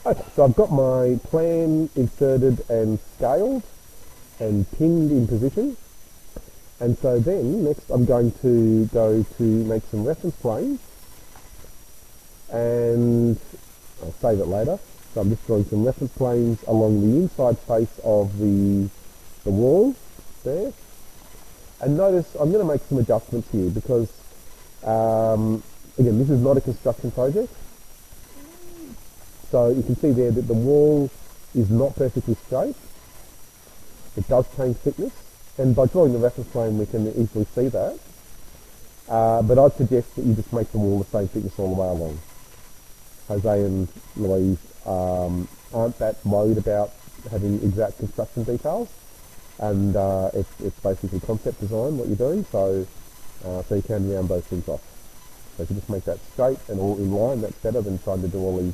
Okay, so I've got my plan inserted and scaled and pinned in position. And so then next I'm going to go to make some reference planes, and I'll save it later. So I'm just drawing some reference planes along the inside face of the wall there. And notice I'm going to make some adjustments here because, again, this is not a construction project. So you can see there that the wall is not perfectly straight. It does change thickness, and by drawing the reference plane we can easily see that. But I'd suggest that you just make the wall the same thickness all the way along. Jose and Louise aren't that worried about having exact construction details, and it's basically concept design what you're doing, so you can round those things off. So if you just make that straight and all in line, that's better than trying to do all these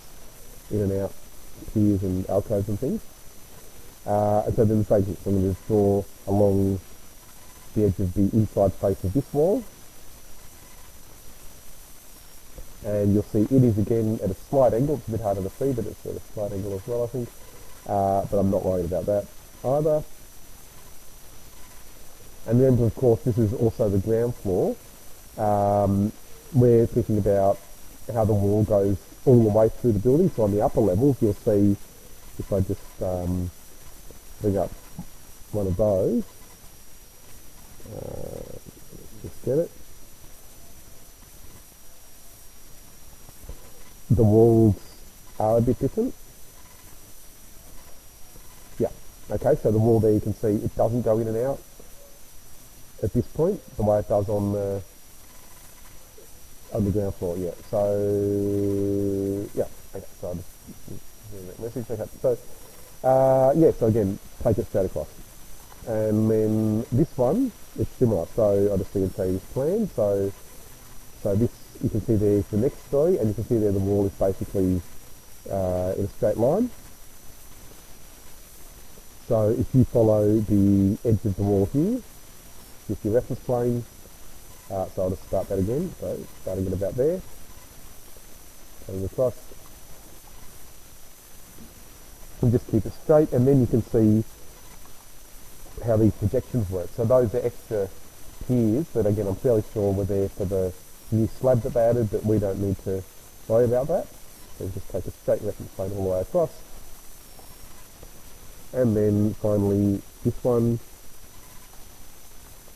in and out piers and alcoves and things. And so then the same thing, so I'm going to just draw along the edge of the inside face of this wall. And you'll see it is again at a slight angle. It's a bit harder to see, but it's at a slight angle as well, I think. But I'm not worried about that either. And remember, of course, this is also the ground floor. We're thinking about how the wall goes all the way through the building. So on the upper levels, you'll see, if I just bring up one of those, just get it. The walls are a bit different. Yeah, okay, so the wall there you can see it doesn't go in and out at this point the way it does on the ground floor. Yeah, so yeah, okay, so I'll just do that message. Okay, so yeah, so again, take it straight across, and then this one it's similar. So I'll just show you this plan. So this, you can see there's the next story, and you can see there the wall is basically in a straight line. So if you follow the edge of the wall here with your reference plane, so I'll just start that again. So starting at about there, going across, and just keep it straight, and then you can see how these projections work. So those are extra piers that, again, I'm fairly sure were there for the new slab that they added, but we don't need to worry about that. So just take a straight reference plane all the way across. And then finally this one,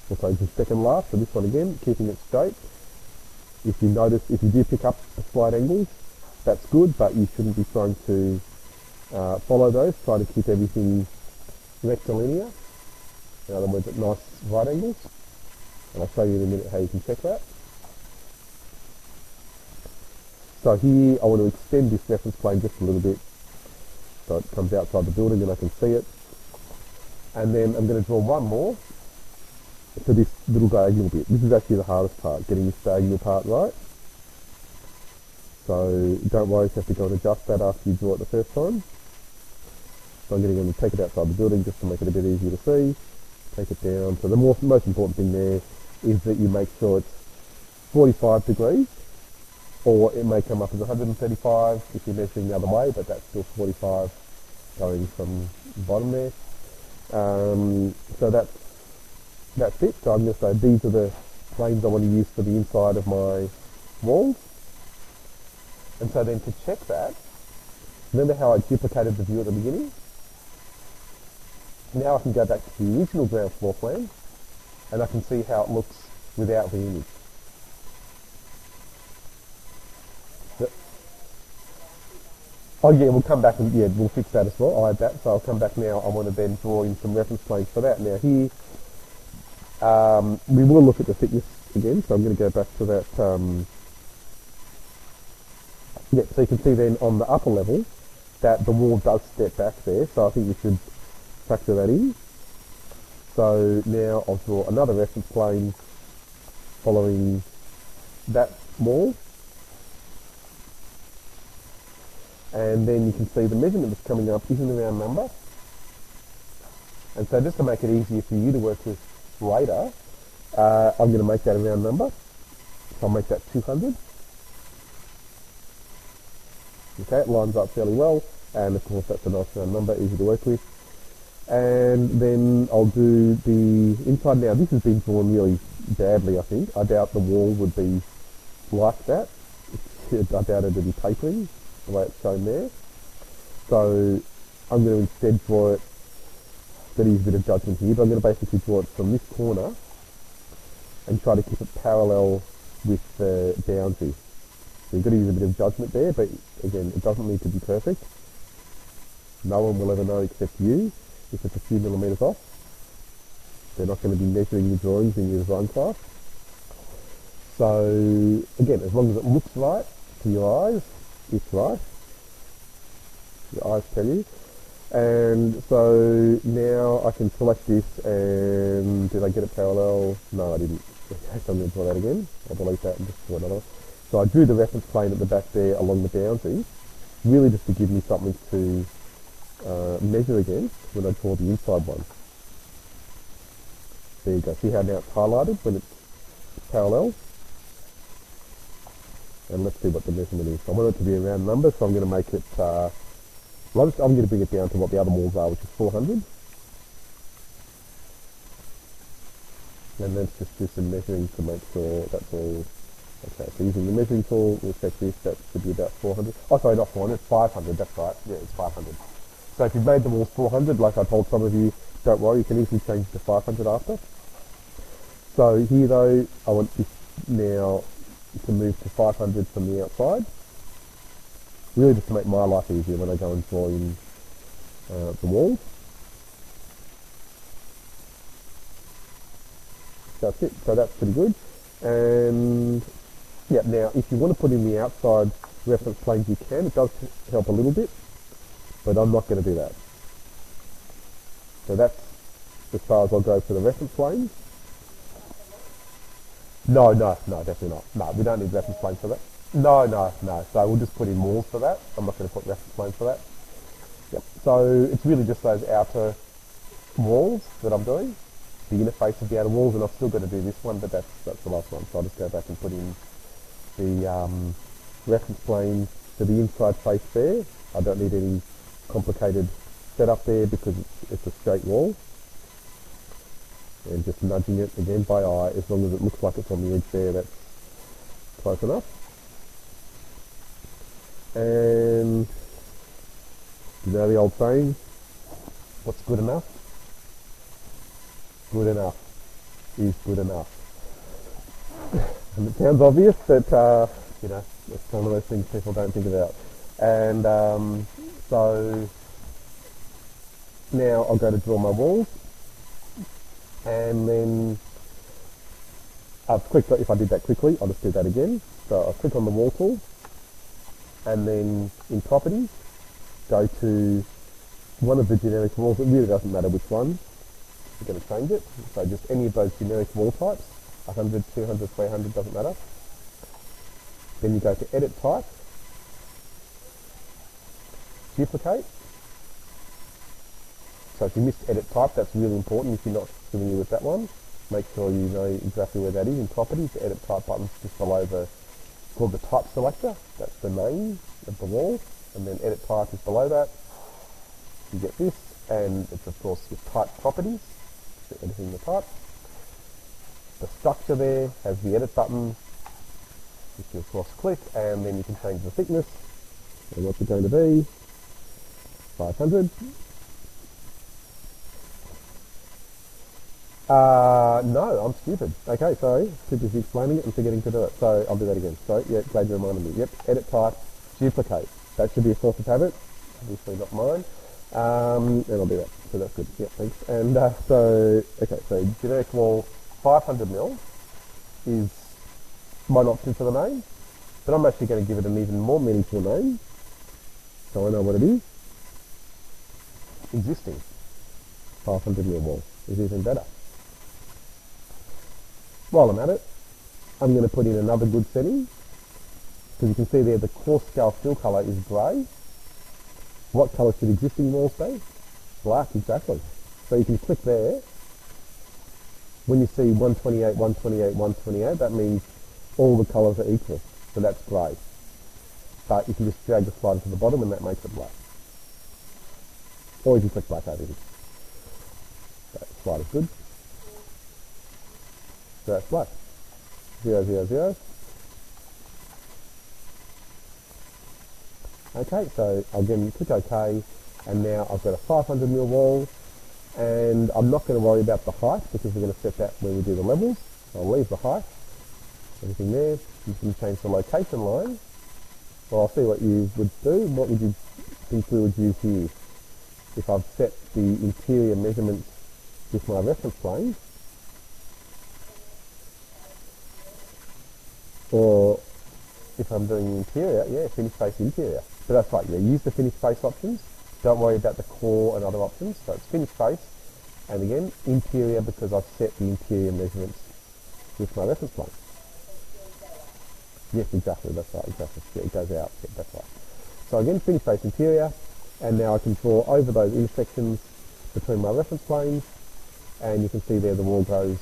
also the second last, so this one again, keeping it straight. If you notice, if you do pick up the slight angles, that's good, but you shouldn't be trying to follow those. Try to keep everything rectilinear. In other words, at nice right angles. And I'll show you in a minute how you can check that. So here I want to extend this reference plane just a little bit so it comes outside the building and I can see it. And then I'm going to draw one more for this little diagonal bit. This is actually the hardest part, getting this diagonal part right. So don't worry if you have to go and adjust that after you draw it the first time. So I'm going to take it outside the building just to make it a bit easier to see. Take it down. So the most important thing there is that you make sure it's 45 degrees, or it may come up as 135 if you're measuring the other way, but that's still 45 going from the bottom there. So that's it. So I'm going to say these are the planes I want to use for the inside of my walls. And so then to check that, remember how I duplicated the view at the beginning? Now I can go back to the original ground floor plan and I can see how it looks without the image. Oh yeah, we'll come back and we'll fix that as well. I'll add that. So I'll come back now. I want to then draw in some reference planes for that. Now here, we will look at the thickness again. So I'm going to go back to that. Yeah, so you can see then on the upper level that the wall does step back there. So I think we should factor that in. So now I'll draw another reference plane following that wall. And then you can see the measurement that's coming up isn't a round number. And so just to make it easier for you to work with later, I'm going to make that a round number. So I'll make that 200. Okay, it lines up fairly well. And of course that's a nice round number, easy to work with. And then I'll do the inside. Now this has been drawn really badly, I think. I doubt the wall would be like that. I doubt it would be tapering the way it's shown there. So I'm going to instead draw it, I'm going to use a bit of judgment here, but I'm going to basically draw it from this corner and try to keep it parallel with the boundary. So you've got to use a bit of judgment there, but again, it doesn't need to be perfect. No one will ever know except you if it's a few millimetres off. They're not going to be measuring your drawings in your design class. So again, as long as it looks right to your eyes, it's right. Your eyes tell you. And so now I can select this, and did I get it parallel? No, I didn't. Okay, so I'm going to draw that again. I'll delete that and just draw another one. So I drew the reference plane at the back there along the boundary, really just to give me something to measure against when I draw the inside one. There you go. See how now it's highlighted when it's parallel? And let's see what the measurement is. I want it to be a round number, so I'm going to make it, I'm going to bring it down to what the other walls are, which is 400. And let's just do some measuring to make sure that's all. Okay, so using the measuring tool, we'll check this, that should be about 400. Oh, sorry, not 400, 500, that's right. Yeah, it's 500. So if you've made the walls 400, like I told some of you, don't worry, you can easily change to 500 after. So here though, I want this now to move to 500 from the outside. Really just to make my life easier when I go and draw in the walls. That's it, so that's pretty good. And yeah, now if you want to put in the outside reference planes, you can. It does help a little bit, but I'm not going to do that. So that's as far as I'll go for the reference planes. No, definitely not. No, we don't need reference planes for that. No. So we'll just put in walls for that. I'm not going to put reference planes for that. Yep. So it's really just those outer walls that I'm doing, the interface of the outer walls, and I've still got to do this one, but that's the last one. So I'll just go back and put in the reference plane to the inside face there. I don't need any complicated setup there because it's a straight wall. And just nudging it again by eye, as long as it looks like it's on the edge there, that's close enough. And you know the old saying, what's good enough? Good enough is good enough. And it sounds obvious, but you know, it's one of those things people don't think about. And so now I'll go to draw my walls. And then if I did that quickly, I'll just do that again. So I'll click on the wall tool, and then in properties, go to one of the generic walls. It really doesn't matter which one. We're going to change it. So just any of those generic wall types, 100, 200, 300, doesn't matter. Then you go to edit type, duplicate. So if you missed edit type, that's really important. If you're not familiar with that one, make sure you know exactly where that is. In properties, the edit type button's just below it's called the type selector. That's the name of the wall. And then edit type is below that. You get this, and it's of course your type properties, so editing the type. The structure there has the edit button, which you of course click, and then you can change the thickness. And what's it going to be? 500. No, I'm stupid. Okay, sorry. Too busy explaining it and forgetting to do it. So I'll do that again. So, yeah, glad you reminded me. Yep, edit type, duplicate. That should be a source of habit. Obviously not mine. And I'll do that. So that's good. Yep, thanks. And so generic wall 500mm is my option for the name. But I'm actually going to give it an even more meaningful name. So I know what it is. Existing 500mm wall is even better. While I'm at it, I'm going to put in another good setting, because you can see there the coarse scale fill colour is grey. What colour should existing walls be? Black, exactly. So you can click there. When you see 128, 128, 128, that means all the colours are equal. So that's grey. But you can just drag the slider to the bottom and that makes it black. or you can click black over here. So slide is good. So that's black. 0, 0, 0. Okay, so again click OK, and now I've got a 500mm wall, and I'm not going to worry about the height because we're going to set that when we do the levels. So I'll leave the height, everything there. You can change the location line. Well, I'll see what you would do. What would you think we would use here? If I've set the interior measurements with my reference plane, or if I'm doing interior, yeah, finish face interior. So that's right, yeah, use the finish face options. Don't worry about the core and other options. So it's finish face, and again, interior because I've set the interior measurements with my reference plane. Yes, exactly, that's right, exactly. Yeah, it goes out, yeah, that's right. So again, finish face interior, and now I can draw over those intersections between my reference planes, and you can see there the wall goes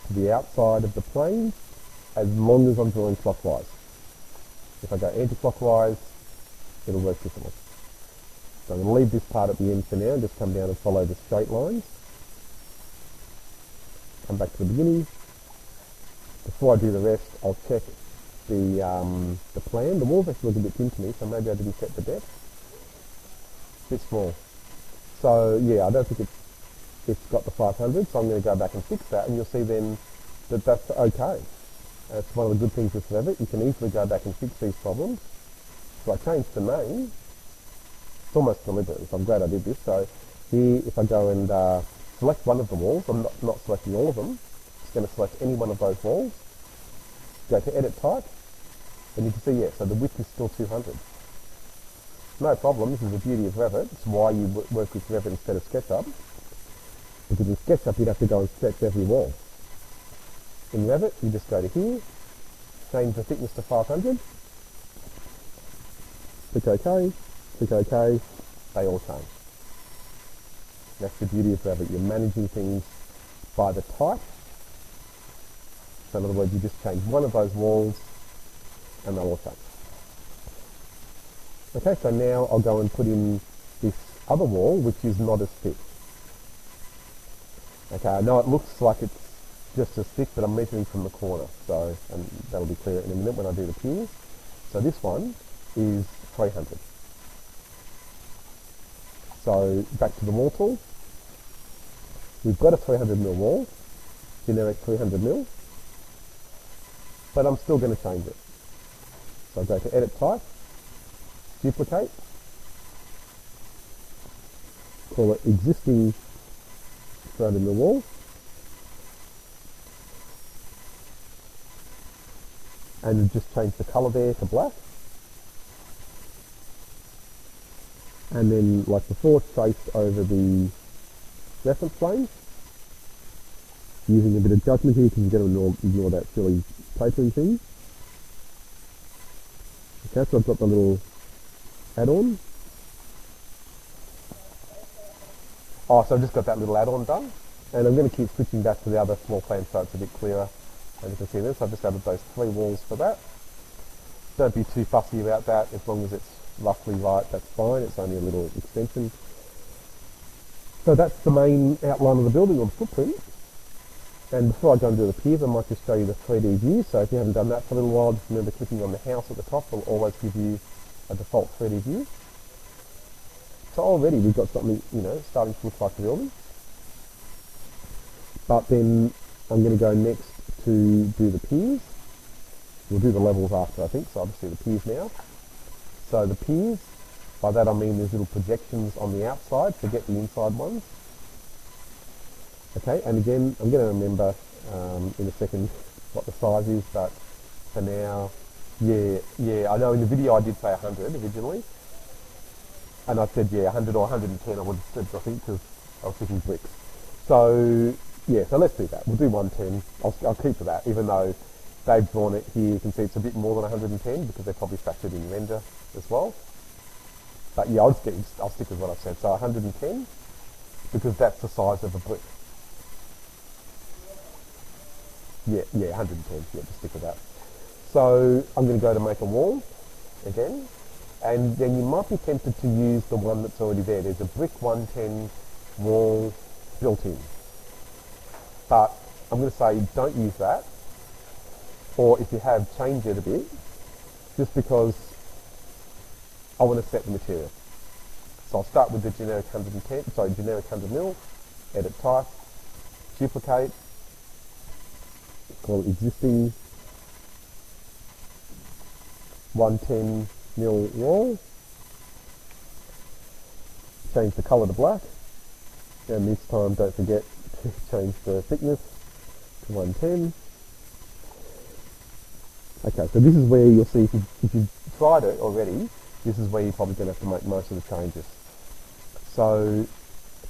to the outside of the plane as long as I'm drawing clockwise. If I go anti-clockwise, it'll work differently. So I'm going to leave this part at the end for now and just come down and follow the straight lines. Come back to the beginning. Before I do the rest, I'll check the plan. The walls actually look a bit thin to me, so maybe I didn't set the depth. A bit small. So yeah, I don't think it's got the 500, so I'm going to go back and fix that, and you'll see then that that's okay. That's one of the good things with Revit. You can easily go back and fix these problems. So I changed the name. It's almost deliberate, so I'm glad I did this. So here, if I go and select one of the walls, I'm not selecting all of them. I'm just going to select any one of those walls. Go to Edit Type, and you can see, yeah, so the width is still 200. No problem, this is the beauty of Revit. It's why you work with Revit instead of SketchUp. Because in SketchUp, you'd have to go and sketch every wall. In Revit, you just go to here, change the thickness to 500, click OK, they all change. That's the beauty of Revit. You're managing things by the type. So in other words, you just change one of those walls and they'll all change. Okay, so now I'll go and put in this other wall, which is not as thick. Okay, I know it looks like it's just as thick, but I'm measuring from the corner, so, and that'll be clear in a minute when I do the piers. So this one is 300. So back to the wall tool. We've got a 300mm wall, generic 300mm, but I'm still going to change it. So I go to Edit Type, Duplicate, call it Existing 300mm wall, and just change the colour there to black. And then, like before, trace over the reference plane. Using a bit of judgment here because you've got to ignore that silly tapering thing. Okay, so I've got the little add-on. Oh, so I've just got that little add-on done. And I'm going to keep switching back to the other small plan so it's a bit clearer. As you can see this, I've just added those 3 walls for that. Don't be too fussy about that. As long as it's roughly right, that's fine. It's only a little extension. So that's the main outline of the building, or the footprint. And before I go and do the piers, I might just show you the 3D view. So if you haven't done that for a little while, just remember clicking on the house at the top will always give you a default 3D view. So already we've got something, you know, starting to look like the building. But then I'm going to go next to do the piers. We'll do the levels after, I think, so I'll just do the piers now. So the piers, by that I mean there's little projections on the outside, forget the inside ones. Okay, and again, I'm going to remember in a second what the size is, but for now, yeah, I know in the video I did say 100 originally, and I said, yeah, 100 or 110 I would have said, I think, because I was thinking bricks. So, yeah, so let's do that. We'll do 110. I'll keep to that, even though they've drawn it here. You can see it's a bit more than 110 because they probably factored in render as well. But yeah, I'll stick with what I've said. So 110, because that's the size of a brick. Yeah, 110. Yeah, just stick with that. So I'm going to go to make a wall again. And then you might be tempted to use the one that's already there. There's a brick 110 wall built in. But I'm going to say don't use that. Or if you have, change it a bit, just because I want to set the material. So I'll start with the generic 100 mil, edit type, duplicate, call it existing 110 mil wall, change the colour to black, and this time don't forget to change the thickness to 110. Okay, so this is where you'll see, if you've tried it already, this is where you're probably going to have to make most of the changes. So,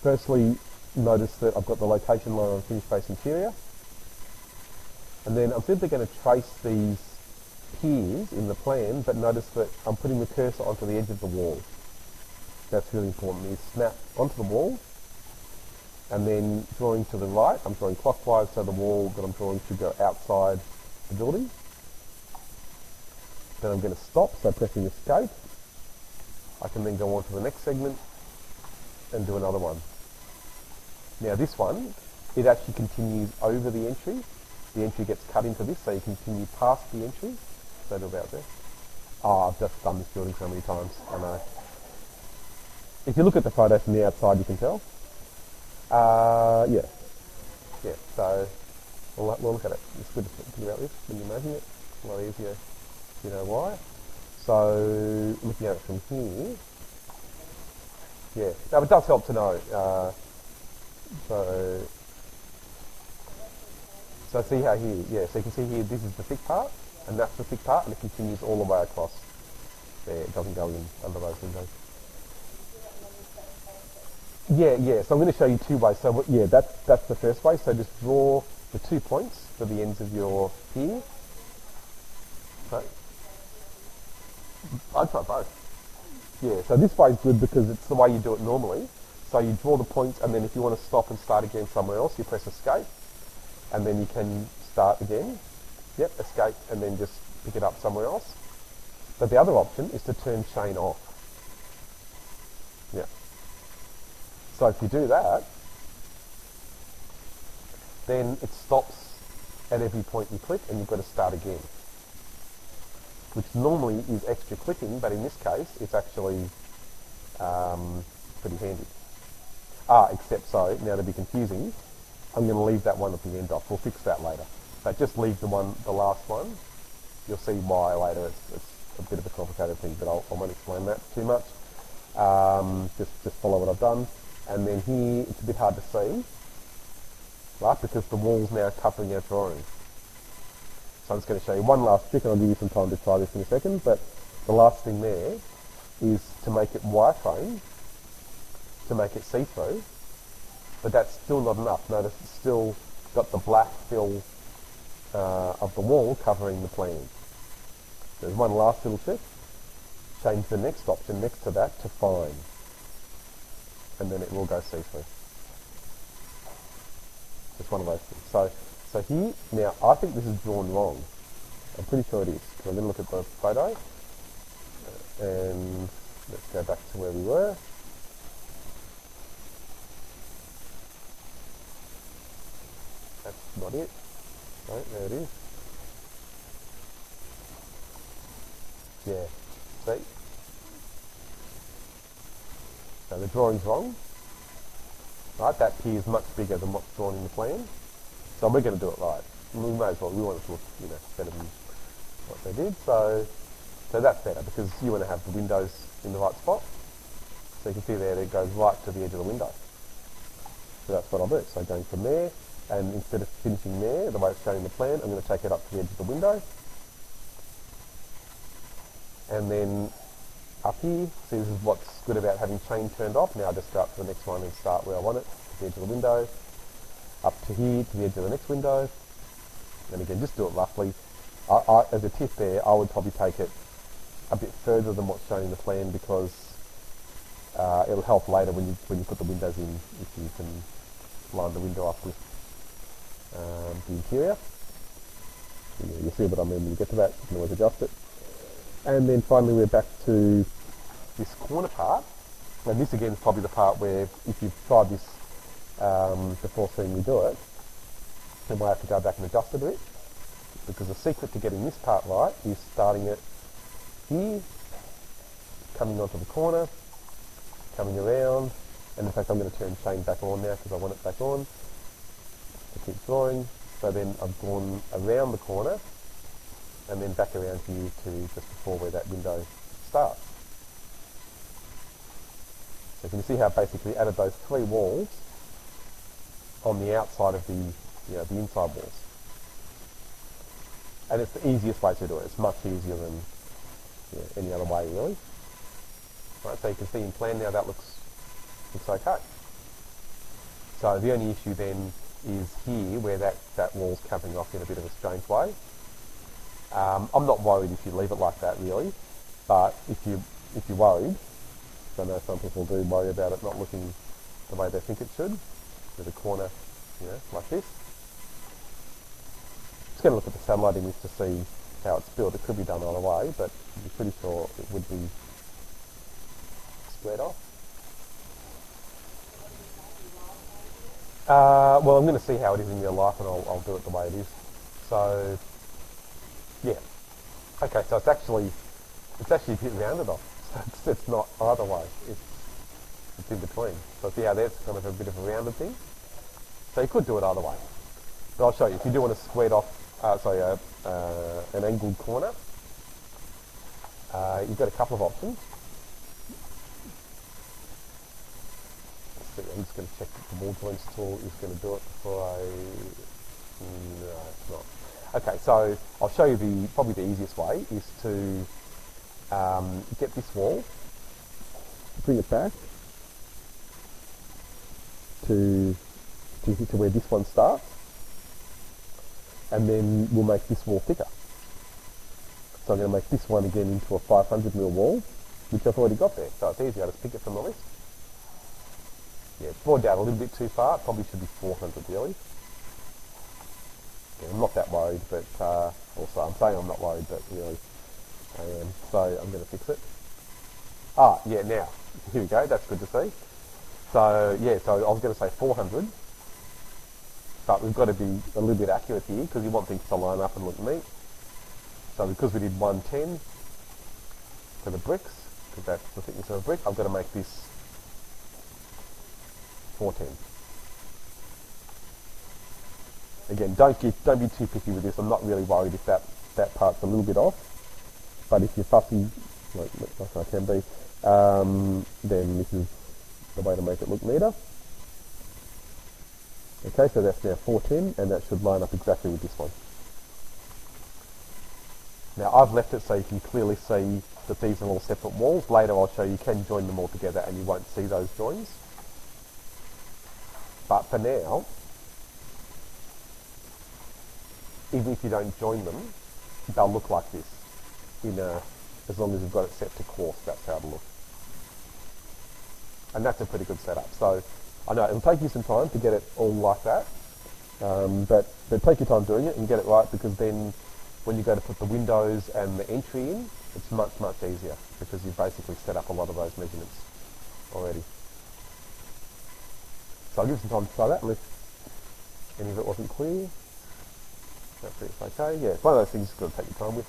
firstly, notice that I've got the location line on finished face interior, and then I'm simply going to trace these piers in the plan, but notice that I'm putting the cursor onto the edge of the wall. That's really important. You snap onto the wall, and then drawing to the right, I'm drawing clockwise, so the wall that I'm drawing should go outside the building. Then I'm going to stop, so pressing escape. I can then go on to the next segment and do another one. Now this one, it actually continues over the entry. The entry gets cut into this, so you continue past the entry. So to about there. Oh, I've just done this building so many times, I know. If you look at the photo from the outside, you can tell. Yeah, so we'll look at it. It's good to think about this when you're making it. It's a lot easier. You know why? So looking at it from here, yeah. Now it does help to know. So see how here, yeah. So you can see here, this is the thick part, and that's the thick part, and it continues all the way across. There, it doesn't go in under those windows. Yeah. So I'm going to show you two ways. So yeah, that's the first way. So just draw the 2 points for the ends of your pier. So I'd try both. Yeah, so this way is good because it's the way you do it normally. So you draw the points, and then if you want to stop and start again somewhere else, you press escape, and then you can start again. Yep, escape, and then just pick it up somewhere else. But the other option is to turn chain off. Yeah. So if you do that, then it stops at every point you click, and you've got to start again. Which normally is extra clicking, but in this case, it's actually pretty handy. Except so, now to be confusing, I'm going to leave that one at the end off. We'll fix that later. But just leave the last one. You'll see why later. It's a bit of a complicated thing, but I won't explain that too much. Just follow what I've done. And then here, it's a bit hard to see, right, because the wall's now covering our drawing. So I'm just going to show you one last trick, and I'll give you some time to try this in a second, but the last thing there is to make it wireframe, to make it see-through, but that's still not enough. Notice it's still got the black fill of the wall covering the plan. There's one last little trick. Change the next option next to that to fine, and then it will go see-through. It's one of those things. So here, now I think this is drawn wrong. I'm pretty sure it is. So I'm going to look at the photo, and let's go back to where we were. That's not it. No, there it is. Yeah, see? So the drawing's wrong. Right, that pier is much bigger than what's drawn in the plan. So we're going to do it right. We may as well. We want it to look, better than what they did. So that's better because you want to have the windows in the right spot. So you can see there, it goes right to the edge of the window. So that's what I'll do. So going from there, and instead of finishing there, the way it's shown in the plan, I'm going to take it up to the edge of the window. And then up here, see, this is what's good about having chain turned off. Now I just go up to the next one and start where I want it, to the edge of the window. Up to here, to the edge of the next window. And again, just do it roughly. As a tip there, I would probably take it a bit further than what's shown in the plan because it'll help later when you put the windows in, if you can line the window up with the interior. You'll see what I mean when you get to that. You can always adjust it. And then finally we're back to this corner part, and this again is probably the part where if you've tried this before seeing me do it, then we'll have to go back and adjust it a bit, because the secret to getting this part right is starting it here, coming onto the corner, coming around, and in fact I'm going to turn chain back on now because I want it back on to keep drawing. So then I've gone around the corner and then back around here to just before where that window starts. So can you see how I basically added those 3 walls on the outside of the the inside walls? And it's the easiest way to do it. It's much easier than any other way, really. Right, so you can see in plan now that looks okay. So the only issue then is here where that wall's coming off in a bit of a strange way. I'm not worried if you leave it like that, really, but if you're worried, I know some people do worry about it not looking the way they think it should, with a corner, like this. Just going to look at the satellite image to see how it's built. It could be done either way, but I'm pretty sure it would be squared off. Well, I'm going to see how it is in real life, and I'll do it the way it is. So, yeah. Okay, so it's actually a bit rounded off. So it's not either way. It's in between. So see how that's kind of a bit of a rounded thing. So you could do it either way. But I'll show you. If you do want a squared off, an angled corner, you've got a couple of options. I'm just going to check that the wall joints tool is going to do it before I... No, it's not. Okay, so I'll show you probably the easiest way is to get this wall, bring it back to where this one starts, and then we'll make this wall thicker. So I'm going to make this one again into a 500mm wall, which I've already got there. So it's easy, I just pick it from the list. Yeah, it's broad out a little bit too far. It probably should be 400 really. Yeah, I'm not that worried, but also I'm saying I'm not worried, but really I am. So I'm going to fix it. Yeah, now here we go. That's good to see. So yeah, so I was going to say 400, but we've got to be a little bit accurate here because you want things to line up and look neat. So because we did 110 for the bricks, because that's the thickness of a brick, I've got to make this 410. Again, don't be too picky with this. I'm not really worried if that part's a little bit off, but if you're fussy, like I can be, then this is the way to make it look neater. Okay, so that's now 410, and that should line up exactly with this one. Now I've left it so you can clearly see that these are all separate walls. Later I'll show you can join them all together and you won't see those joins. But for now, even if you don't join them, they'll look like this. As long as you've got it set to coarse, that's how it'll look. And that's a pretty good setup. So I know it'll take you some time to get it all like that, but take your time doing it and get it right, because then when you go to put the windows and the entry in, it's much easier because you've basically set up a lot of those measurements already. So I'll give you some time to try that unless any of it wasn't clear. That's okay. Yeah, it's one of those things you've got to take your time with.